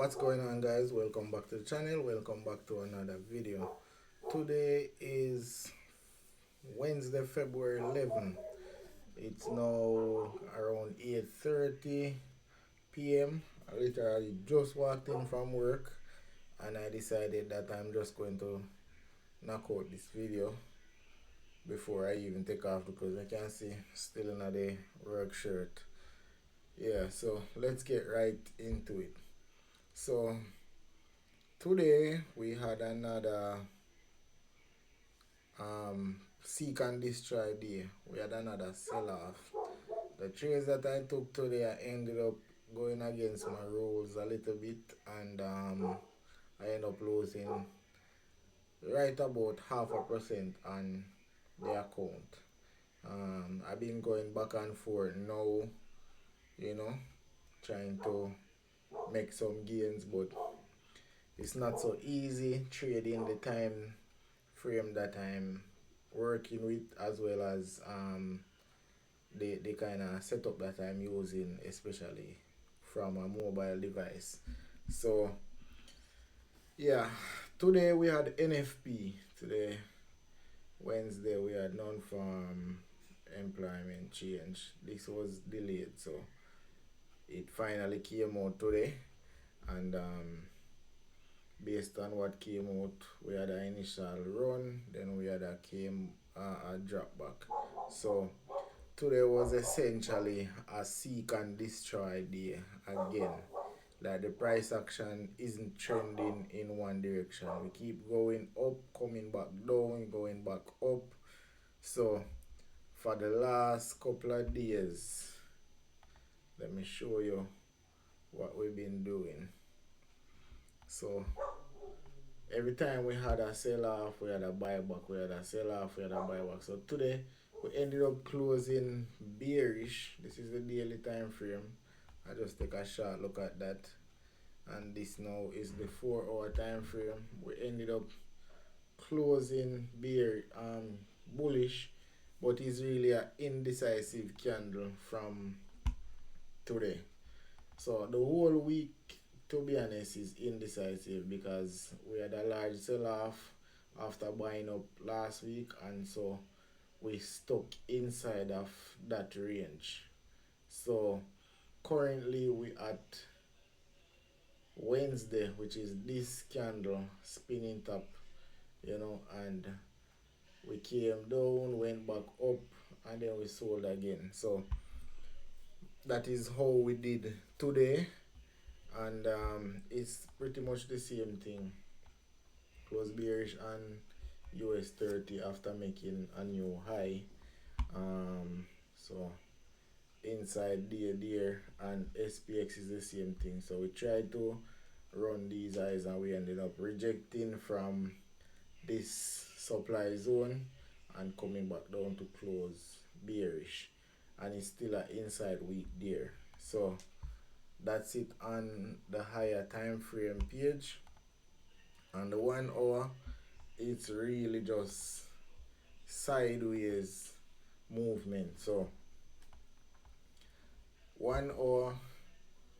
What's going on, guys? Welcome back to the channel. Welcome back to another video. Today is Wednesday, February 11. It's now around 8:30 p.m. I literally just walked in from work and I decided that I'm just going to knock out this video before I even take off, because I can see still in the work shirt. Yeah, so let's get right into it. So today we had another seek and destroy day. We had another sell off. The trades that I took today, I ended up going against my rules a little bit, and I ended up losing right about 0.5% on the account. I've been going back and forth now, you know, trying to make some gains, but it's not so easy trading the time frame that I'm working with, as well as the kind of setup that I'm using, especially from a mobile device. So yeah, today we had NFP. Today, Wednesday, we had non-farm employment change. This was delayed, so it finally came out today, and based on what came out, we had an initial run, then we had a drop back. So today was essentially a seek and destroy day again. Like, the price action isn't trending in one direction. We keep going up, coming back down, going back up. So for the last couple of days, let me show you what we've been doing. So every time we had a sell off, we had a buyback, we had a sell off, we had a buyback. So today we ended up closing bearish. This is the daily time frame. I just take a short look at that, and this now is the 4-hour time frame. We ended up closing bullish, but it's really an indecisive candle from today. So the whole week, to be honest, is indecisive because we had a large sell-off after buying up last week, and so we stuck inside of that range. So currently we at Wednesday, which is this candle spinning top, and we came down, went back up, and then we sold again. So that is how we did today, and it's pretty much the same thing. Close bearish on US 30 after making a new high. So inside there, and SPX is the same thing. So we tried to run these highs and we ended up rejecting from this supply zone and coming back down to close bearish, and it's still an inside week there. So that's it on the higher time frame page. On the 1 hour, it's really just sideways movement. So 1 hour,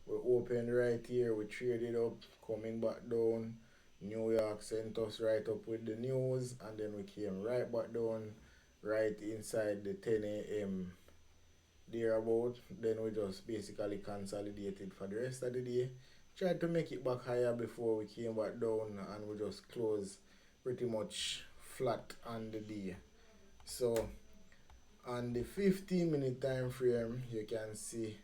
we opened right here, we traded up, coming back down. New York sent us right up with the news, and then we came right back down, right inside the 10 a.m. thereabout. Then we just basically consolidated for the rest of the day. Tried to make it back higher before we came back down, and we just closed pretty much flat on the day. So on the 15-minute time frame, you can see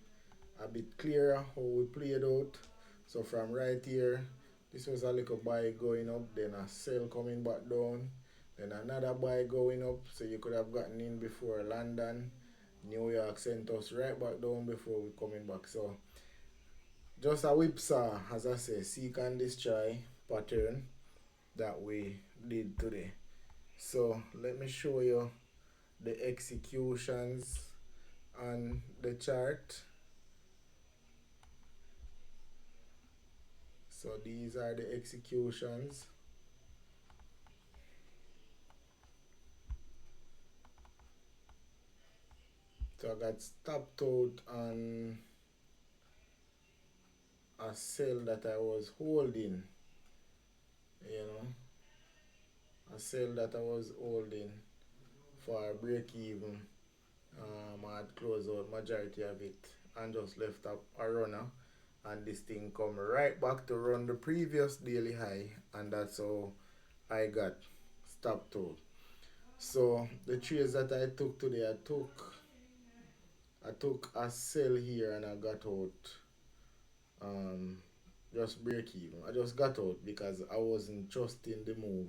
a bit clearer how we played out. So from right here, this was a little buy going up, then a sell coming back down, then another buy going up. So you could have gotten in before London. New York sent us right back down before we coming back. So just a whipsaw, as I say, seek and destroy pattern that we did today. So let me show you the executions on the chart. So these are the executions. So I got stopped out on a sell that I was holding, you know, a sell that I was holding for a break even. I had closed out majority of it and just left up a runner, and this thing come right back to run the previous daily high, and that's how I got stopped out. So the trades that I took today, I took a sell here and I got out, um just break even. I just got out because I wasn't trusting the move.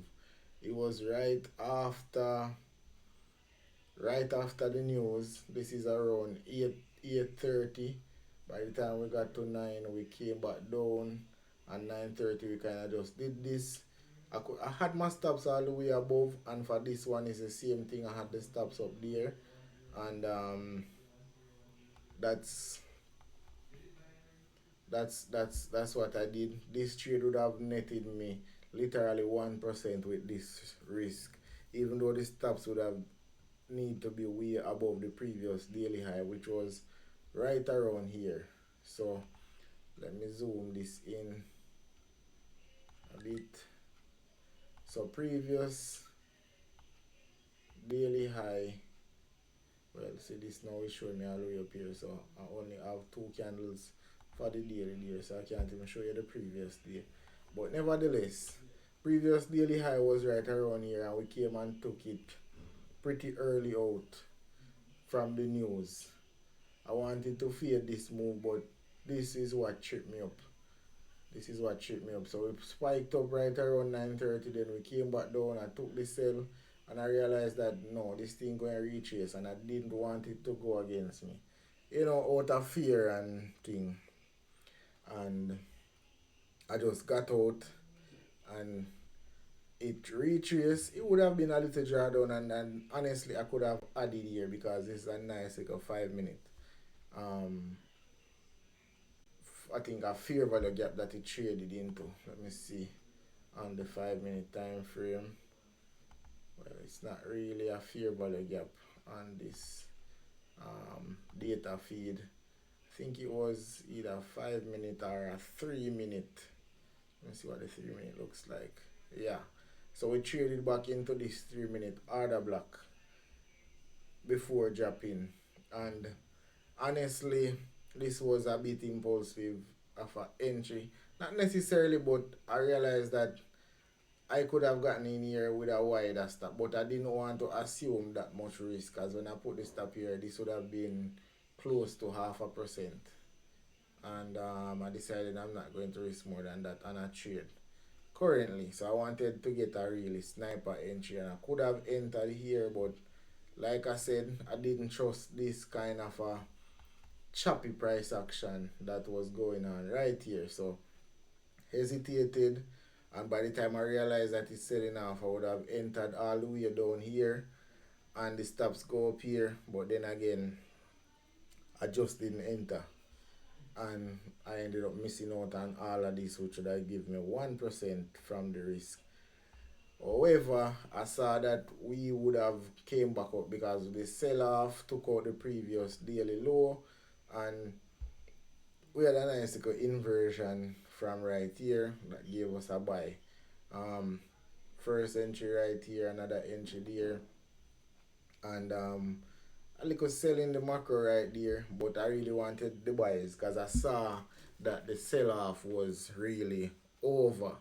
It was right after the news. This is around 8:30. By the time we got to 9, we came back down, and 9:30 we kind of just did this. I had my stops all the way above, and for this one is the same thing. I had the stops up there, and that's that's what I did. This trade would have netted me literally 1% with this risk, even though the stops would have need to be way above the previous daily high, which was right around here. So let me zoom this in a bit. So previous daily high, well, see this now is showing me all the way up here. So I only have two candles for the daily there, so I can't even show you the previous day. But nevertheless, previous daily high was right around here, and we came and took it pretty early out from the news. I wanted to fade this move, but this is what tripped me up. This is what tripped me up. So we spiked up right around 9:30. Then we came back down. I took the sell, and I realized that no, this thing going to retrace, and I didn't want it to go against me. Out of fear and thing. And I just got out, and it retraced. It would have been a little drawdown, and honestly, I could have added here because it's a nice like a 5 minute. Um, I think a fair value gap that it traded into. Let me see on the 5 minute time frame. Well, it's not really a fair value gap on this data feed. I think it was either 5 minute or a 3 minute. Let me see what the 3 minute looks like. Yeah. So we traded back into this 3 minute order block before dropping. And honestly, this was a bit impulsive of an entry. Not necessarily, but I realized that I could have gotten in here with a wider stop, but I didn't want to assume that much risk, because when I put the stop here, this would have been close to 0.5%. And I decided I'm not going to risk more than that on a trade currently. So I wanted to get a really sniper entry, and I could have entered here, but like I said, I didn't trust this kind of a choppy price action that was going on right here. So hesitated, and by the time I realized that it's selling off, I would have entered all the way down here, and the stops go up here. But then again, I just didn't enter, and I ended up missing out on all of this, which would have given me 1% from the risk. However, I saw that we would have came back up because the sell-off took out the previous daily low, and we had a nice little inversion from right here that gave us a buy. Um, First entry right here, another entry there, and a little sell in the macro right there. But I really wanted the buys because I saw that the sell-off was really over.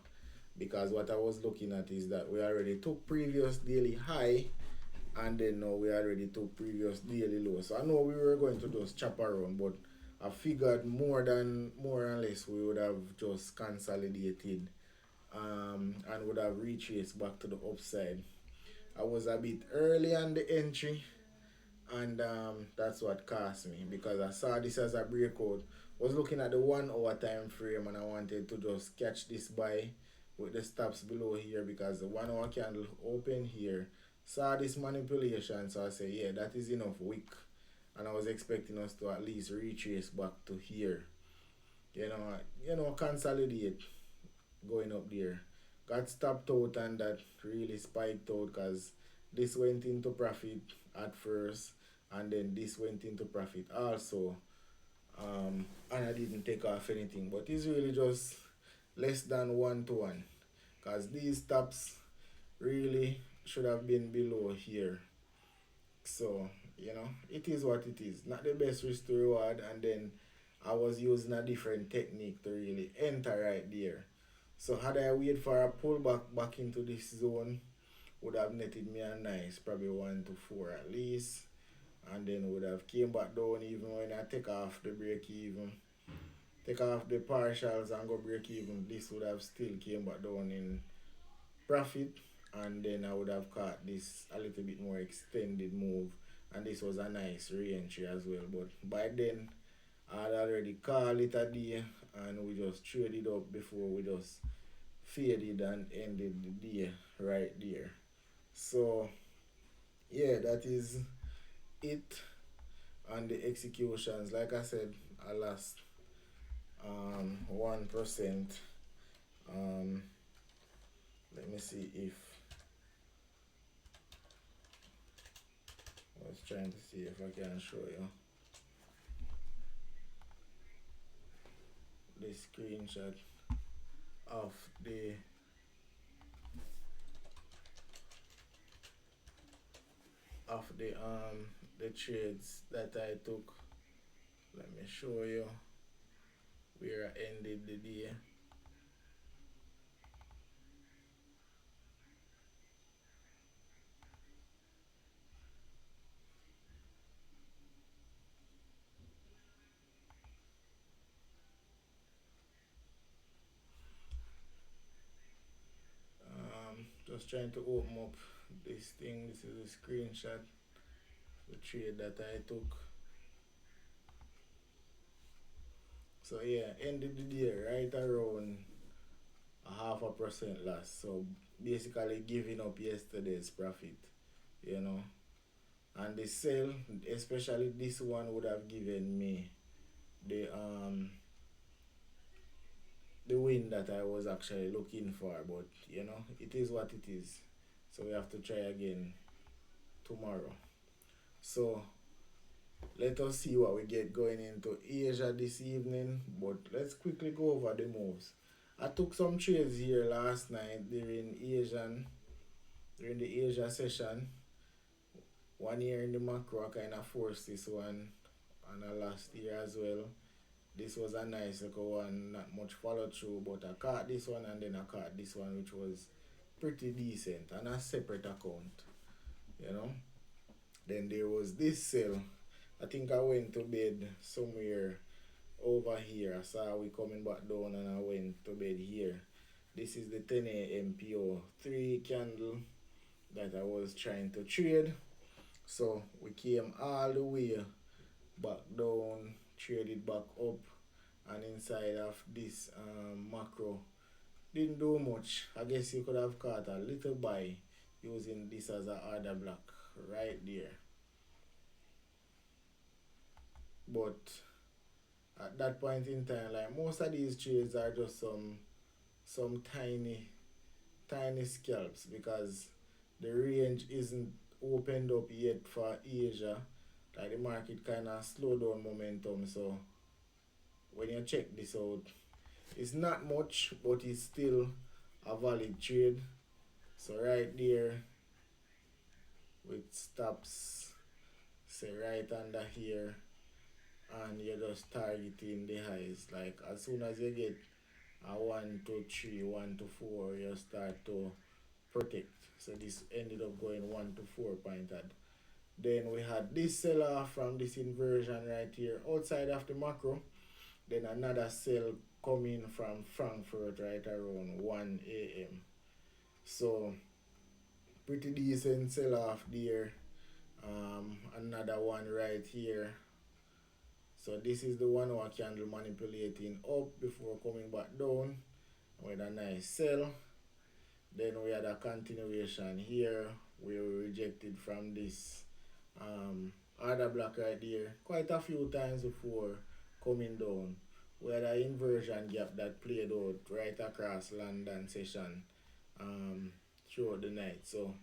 Because what I was looking at is that we already took previous daily high, and then now we already took previous daily low. So I know we were going to just chop around, but I figured more or less we would have just consolidated, and would have retraced back to the upside. I was a bit early on the entry, and that's what cost me because I saw this as a breakout. Was looking at the 1 hour time frame, and I wanted to just catch this buy with the stops below here because the 1 hour candle open here. Saw this manipulation, so I said, yeah, that is enough wick, and I was expecting us to at least retrace back to here. Consolidate going up there. Got stopped out, and that really spiked out because this went into profit at first, and then this went into profit also. And I didn't take off anything. But it's really just less than 1 to 1 because these stops really should have been below here. So, it is what it is. Not the best risk to reward, and then I was using a different technique to really enter right there. So had I wait for a pullback back into this zone, would have netted me a nice, probably 1 to 4 at least, and then would have came back down even when I take off the break even, take off the partials and go break even. This would have still came back down in profit, and then I would have caught this a little bit more extended move, and this was a nice re-entry as well. But by then, I had already called it a day, and we just traded up before we just faded and ended the day right there. So yeah, that is it on the executions. Like I said, I lost 1%. Um, Let me see if I was trying to see if I can show you the screenshot of the trades that I took. Let me show you where I ended the day. Just trying to open up this thing. This is a screenshot of the trade that I took. So yeah, ended the day right around a 0.5% loss. So basically giving up yesterday's profit, you know. And the sell, especially this one, would have given me the the win that I was actually looking for. But it is what it is. So we have to try again tomorrow. So let us see what we get going into Asia this evening. But let's quickly go over the moves. I took some trades here last night during the Asia session. One year in the macro, I kind of forced this one, and I lost here as well. This was a nice little one, not much follow through, but I caught this one and then I caught this one, which was pretty decent, and a separate account, you know. Then there was this sale. I think I went to bed somewhere over here. I saw we coming back down and I went to bed here. This is the 10 a.m. PO 3 candle that I was trying to trade. So we came all the way back down, traded back up, and inside of this macro didn't do much. I guess you could have caught a little buy using this as a order block right there. But at that point in time, like most of these trades are just some tiny scalps because the range isn't opened up yet for Asia. Like the market kind of slowed down momentum. So when you check this out, it's not much, but it's still a valid trade. So right there with stops, say right under here, and you're just targeting the highs. Like as soon as you get a 1 to 3, 1 to 4, you start to protect. So this ended up going 1 to 4 pointed. Then we had this sell off from this inversion right here outside of the macro. Then another sell coming from Frankfurt right around 1 a.m. So pretty decent sell off there. Another one right here. So this is the 1 hour candle manipulating up before coming back down with a nice sell. Then we had a continuation here. We were rejected from this order block right there quite a few times before coming down. We had an inversion gap that played out right across London session throughout the night. So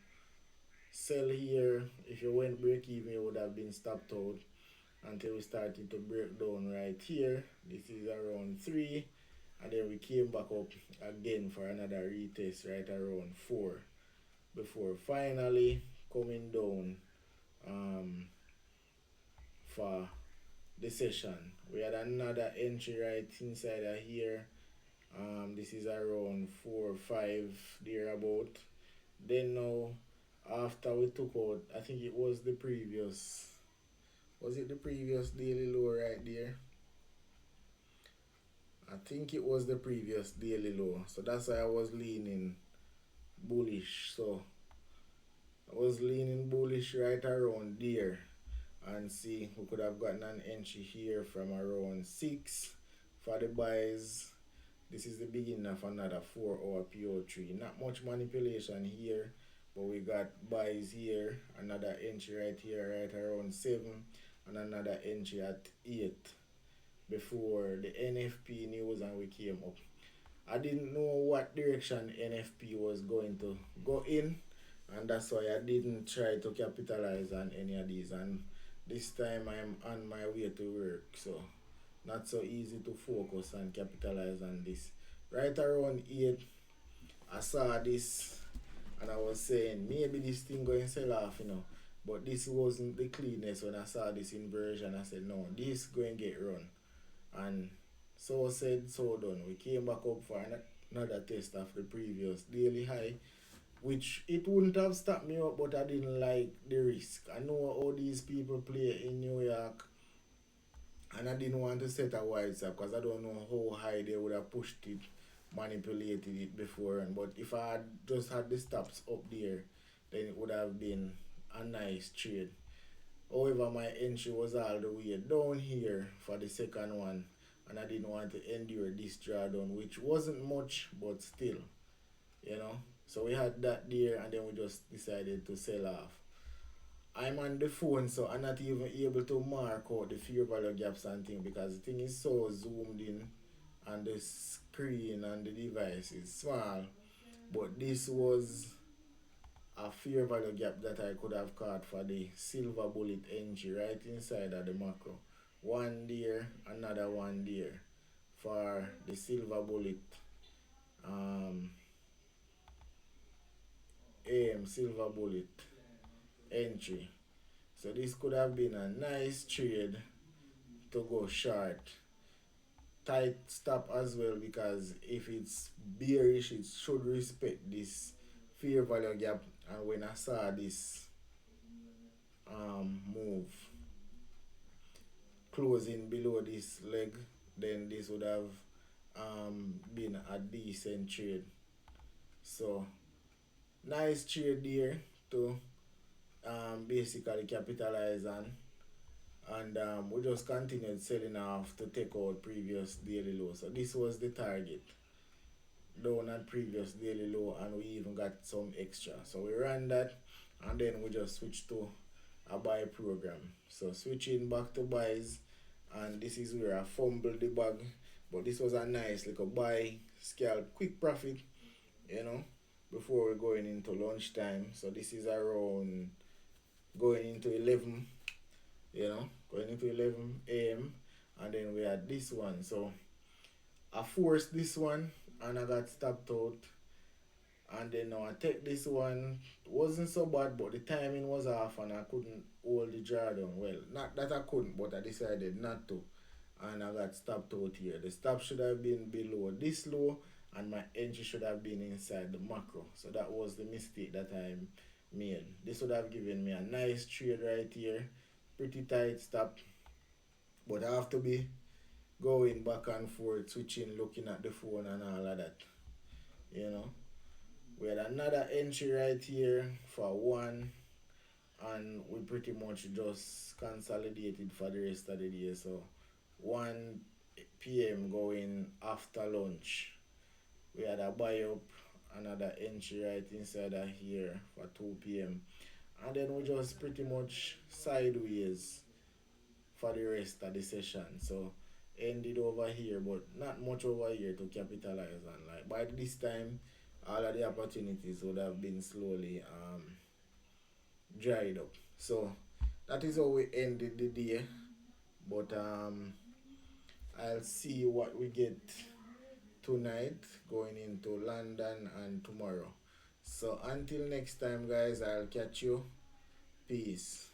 sell here. If you went break even, you would have been stopped out. until we started to break down right here. This is around 3, and then we came back up again for another retest right around 4 before finally coming down um, for the session. We had another entry right inside of here. This is around 4 5 thereabout. Then now, after we took out, I think it was the previous, was it the previous daily low right there? I think it was the previous daily low. So that's why I was leaning bullish. So I was leaning bullish right around there. And see, we could have gotten an entry here from around 6 for the buys. This is the beginning of another 4 hour PO3. Not much manipulation here, but we got buys here, another entry right here, right around 7, and another entry at 8 before the NFP news and we came up. I didn't know what direction NFP was going to go in, and that's why I didn't try to capitalize on any of these. And this time I'm on my way to work, so not so easy to focus and capitalize on this. Right around 8, I saw this and I was saying maybe this thing going to sell off, But this wasn't the cleanest when I saw this inversion. I said, no, this going to get run. And so said, so done. We came back up for another test of the previous daily high, which it wouldn't have stopped me up, but I didn't like the risk. I know how these people play in New York, and I didn't want to set a wide stop because I don't know how high they would have pushed it, manipulated it before. But if I had just had the stops up there, then it would have been a nice trade. However, my entry was all the way down here for the second one, and I didn't want to endure this drawdown, which wasn't much, but still, you know. So we had that there, and then we just decided to sell off. I'm on the phone, so I'm not even able to mark out the fair value gaps and thing because the thing is so zoomed in, and the screen and the device is small. But this was a fair value gap that I could have caught for the silver bullet entry right inside of the macro. One there, another one there for the silver bullet um, AM silver bullet entry. So this could have been a nice trade to go short. Tight stop as well because if it's bearish, it should respect this fair value gap. And when I saw this move closing below this leg, then this would have been a decent trade. So nice trade there to basically capitalize on. And we just continued selling off to take out previous daily low. So this was the target down at previous daily low, and we even got some extra. So we ran that, and then we just switched to a buy program. So switching back to buys, and this is where I fumbled the bag, but this was a nice little buy, scalp, quick profit, you know, before we're going into lunchtime. So this is around going into 11, going into 11 a.m. And then we had this one. So I forced this one and I got stopped out. And then now I take this one. It wasn't so bad, but the timing was off and I couldn't hold the jar down. Well, not that I couldn't, but I decided not to. And I got stopped out here. The stop should have been below this low, and my entry should have been inside the macro. So that was the mistake that I made. This would have given me a nice trade right here. Pretty tight stop. But I have to be going back and forth, switching, looking at the phone and all of that. You know. We had another entry right here for 1, and we pretty much just consolidated for the rest of the day. So 1 p.m. going after lunch. We had a buy up, another entry right inside of here for 2 p.m. And then we just pretty much sideways for the rest of the session. So ended over here, but not much over here to capitalize on. Like by this time, all of the opportunities would have been slowly dried up. So that is how we ended the day. But I'll see what we get tonight going into London and tomorrow. So until next time, guys, I'll catch you. Peace.